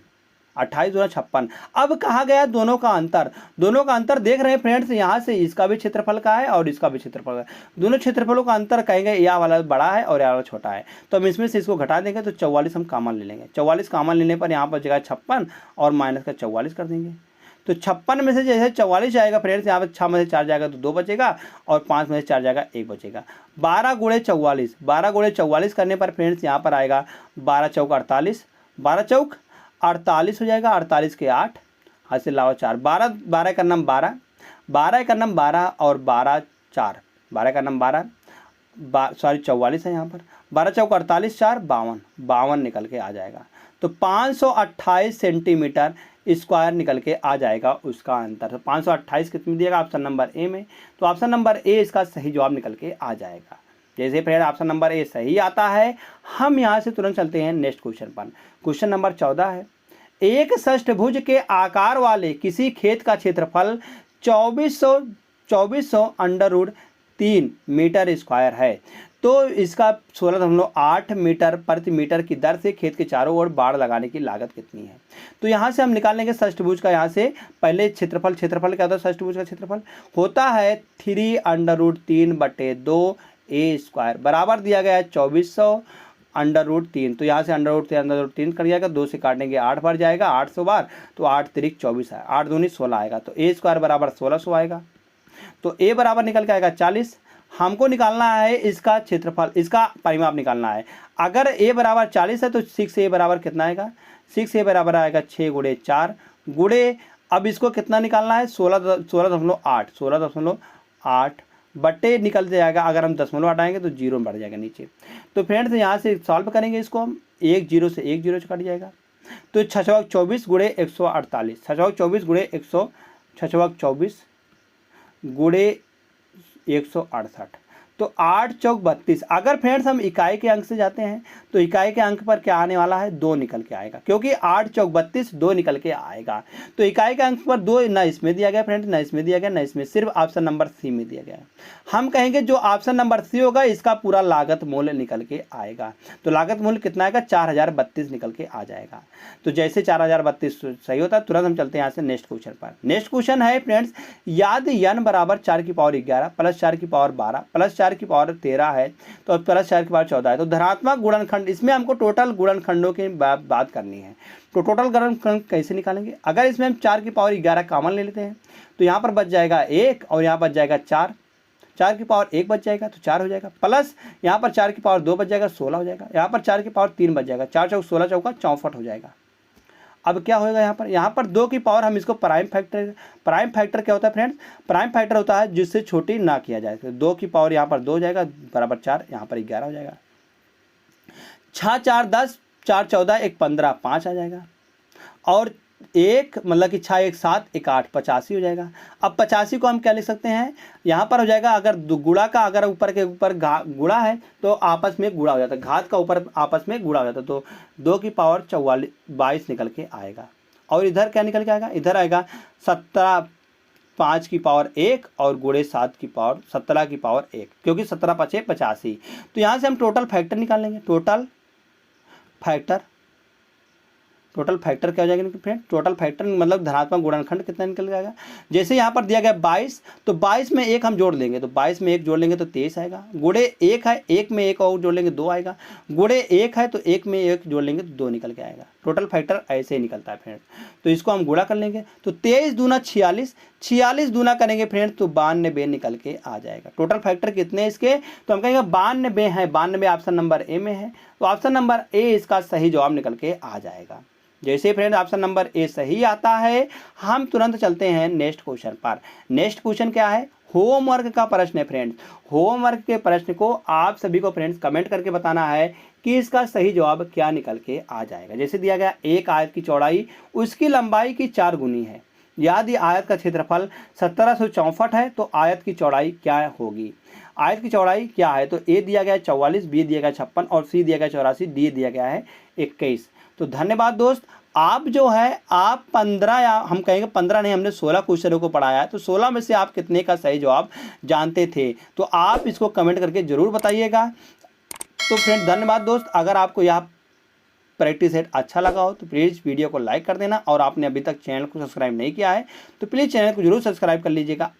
28 दूना 56। अब कहा गया दोनों का अंतर, दोनों का अंतर देख रहे हैं फ्रेंड्स, यहाँ से इसका भी क्षेत्रफल का है और इसका भी क्षेत्रफल का है। दोनों क्षेत्रफलों का अंतर कहेंगे यह वाला बड़ा है और यह वाला छोटा है। तो हम इसमें से इसको घटा देंगे तो 44 हम कॉमन ले लेंगे। 44 कॉमन लेने पर यहाँ पर जगह 56 और माइनस का 44 कर देंगे। तो 56 में से जैसे 44 जाएगा फ्रेंड्स, यहाँ पर 6 में से 4 जाएगा तो 2 बचेगा और 5 में से 4 जाएगा 1 बचेगा। 12 गुणे 44, 12 गुणे 44 करने पर फ्रेंड्स यहाँ पर आएगा 12 चौक 48, 12 चौक 48 हो जाएगा, 48 के 8 हाथ से लावा 4, 12 12 का नम 12, 12 का नम 12 और 12 4, 12 का नम 12 सॉरी 44 है यहाँ पर, 12 चौक 48 4 52, 52 निकल के आ जाएगा। तो 528 सेंटीमीटर स्क्वायर निकल के आ जाएगा उसका अंतर। तो 528 कितनी दिएगा ऑप्शन नंबर ए में, तो ऑप्शन नंबर ए इसका सही जवाब निकल के आ जाएगा। जैसे फ्रेंड ऑप्शन नंबर ए सही आता है, हम यहाँ से तुरंत चलते हैं नेक्स्ट क्वेश्चन पर। क्वेश्चन नंबर 14 है, एक षष्ठभुज के आकार वाले किसी खेत का क्षेत्रफल 2400 √3 मीटर स्क्वायर है तो इसका 16.8 मीटर प्रति मीटर की दर से खेत के चारों ओर बाड़ लगाने की लागत कितनी है। तो यहाँ से हम निकाल लेंगे षष्ठभुज का। यहाँ से पहले क्षेत्रफल क्या होता है, षष्ठभुज का क्षेत्रफल होता है 3√3/2 ए स्क्वायर बराबर दिया गया है 2400 √3। तो यहाँ से √3 कर जाएगा, 2 से काटेंगे 8 बार जाएगा, 800 बार तो 8 तिरिक 24 है, 8 दूनी 16 आएगा तो ए स्क्वायर बराबर 1600 आएगा। तो ए बराबर निकल के आएगा 40। हमको निकालना है इसका क्षेत्रफल, इसका परिमाप निकालना है। अगर ए बराबर 40 है तो 6a बराबर कितना आएगा, 6a बराबर आएगा 6 गुणे 4 गुणे, अब इसको कितना निकालना है 16.8 बट्टे निकल जाएगा, अगर हम दशमलव हटाएंगे तो जीरो में बढ़ जाएगा नीचे। तो फ्रेंड्स यहाँ से सॉल्व करेंगे इसको हम, एक जीरो से एक जीरो कट जाएगा। तो 6 चौक 24 गुणे 148, 6 चौक 24 गुणे 100, 6 चौक 24 गुणे 168, तो 8 चौक 32। अगर फ्रेंड्स हम इकाई के अंक से जाते हैं तो इकाई के अंक पर क्या आने वाला है, 2 निकल के आएगा, क्योंकि 8 चौक 32 2 निकल के आएगा। तो इकाई के अंक पर 2 ना इसमें दिया गया फ्रेंड्स, ना इसमें दिया गया, ना इसमें, सिर्फ ऑप्शन नंबर सी में दिया गया है। हम कहेंगे जो ऑप्शन नंबर सी होगा इसका पूरा लागत मूल्य निकल के आएगा। तो लागत मूल्य कितना आएगा, 4032 निकल के आ जाएगा। तो जैसे 4032 सही होता है, तुरंत हम चलते हैं यहाँ से नेक्स्ट क्वेश्चन पर। नेक्स्ट क्वेश्चन है फ्रेंड्स, यदि n बराबर 4 की पावर 11 प्लस 4 की पावर 12 प्लस 4 की पावर 13 है तो प्लस 4 की पावर 14 है, तो धनात्मक गुणनखंड, इसमें हमको टोटल गुणनखंडों की बात करनी है। तो टोटल गुणनखंड कैसे निकालेंगे, अगर इसमें हम 4 की पावर 11 कॉमन ले लेते हैं तो यहाँ पर बच जाएगा 1 और यहाँ बच जाएगा 4, 4 की पावर 1 बच जाएगा तो 4 हो जाएगा, प्लस यहाँ पर 4 की पावर 2 बच जाएगा 16 हो जाएगा, यहाँ पर 4 की पावर 3 बच जाएगा, 4 चौक 16 चौका 64 हो जाएगा। अब क्या होएगा, यहाँ पर 2 की पावर हम इसको प्राइम फैक्टर क्या होता है फ्रेंड्स, प्राइम फैक्टर होता है जिससे छोटी ना किया जाए। तो 2 की पावर यहाँ पर 2 हो जाएगा बराबर 4, यहाँ पर 11 हो जाएगा। 6 4 10, 4 14 1 15, 5 आ जाएगा, और एक मतलब कि 6 1 7 1 8, 85 हो जाएगा। अब 85 को हम क्या लिख सकते हैं, यहाँ पर हो जाएगा, अगर गुणा का अगर ऊपर के ऊपर गुणा है तो आपस में गुणा हो जाता है, घात का ऊपर आपस में गुणा हो जाता है, तो 2 की पावर 22 निकल के आएगा। और इधर क्या निकल के आएगा, इधर आएगा 17 5 की पावर 1 और गुणे 7 की पावर 17 की पावर 1, क्योंकि 17 5 85। तो यहाँ से हम टोटल फैक्टर निकालेंगे। टोटल फैक्टर क्या हो जाएगा फ्रेंड, टोटल फैक्टर मतलब धनात्मक गुणनखंड कितना निकल जाएगा। जैसे यहाँ पर दिया गया 22, तो 22 में 1 हम जोड़ लेंगे, तो 22 में 1 जोड़ लेंगे तो 23 आएगा। गुणे 1 है, 1 में 1 और जोड़ लेंगे 2 आएगा। गुणे 1 है तो 1 में 1 जोड़ लेंगे तो 2 निकल के आएगा। टोटल फैक्टर ऐसे ही निकलता है फ्रेंड। तो इसको हम गुणा कर लेंगे, तो 23 दूना 46, 46 दूना करेंगे फ्रेंड तो 92 निकल के आ जाएगा। टोटल फैक्टर कितने इसके, तो हम कहेंगे 92 है, 92 ऑप्शन नंबर ए में है, तो ऑप्शन नंबर ए इसका सही जवाब निकल के आ जाएगा। जैसे फ्रेंड ऑप्शन नंबर ए सही आता है, हम तुरंत चलते हैं नेक्स्ट क्वेश्चन पर। नेक्स्ट क्वेश्चन क्या है, होमवर्क का प्रश्न है फ्रेंड्स। होमवर्क के प्रश्न को आप सभी को फ्रेंड्स कमेंट करके बताना है कि इसका सही जवाब क्या निकल के आ जाएगा। जैसे दिया गया, एक आयत की चौड़ाई उसकी लंबाई की 4 गुनी है, यदि आयत का क्षेत्रफल 1764 है तो आयत की चौड़ाई क्या होगी। आयत की चौड़ाई क्या है, तो ए दिया गया है 44, बी दिया गया 56 और सी दिया गया 84, डी दिया गया है 21। तो धन्यवाद दोस्त, आप जो है आप 15 या हम कहेंगे 15 नहीं, हमने 16 क्वेश्चनों को पढ़ाया है, तो 16 में से आप कितने का सही जवाब जानते थे, तो आप इसको कमेंट करके जरूर बताइएगा। तो फ्रेंड धन्यवाद दोस्त, अगर आपको यह प्रैक्टिस सेट अच्छा लगा हो तो प्लीज़ वीडियो को लाइक कर देना, और आपने अभी तक चैनल को सब्सक्राइब नहीं किया है तो प्लीज़ चैनल को जरूर सब्सक्राइब कर लीजिएगा।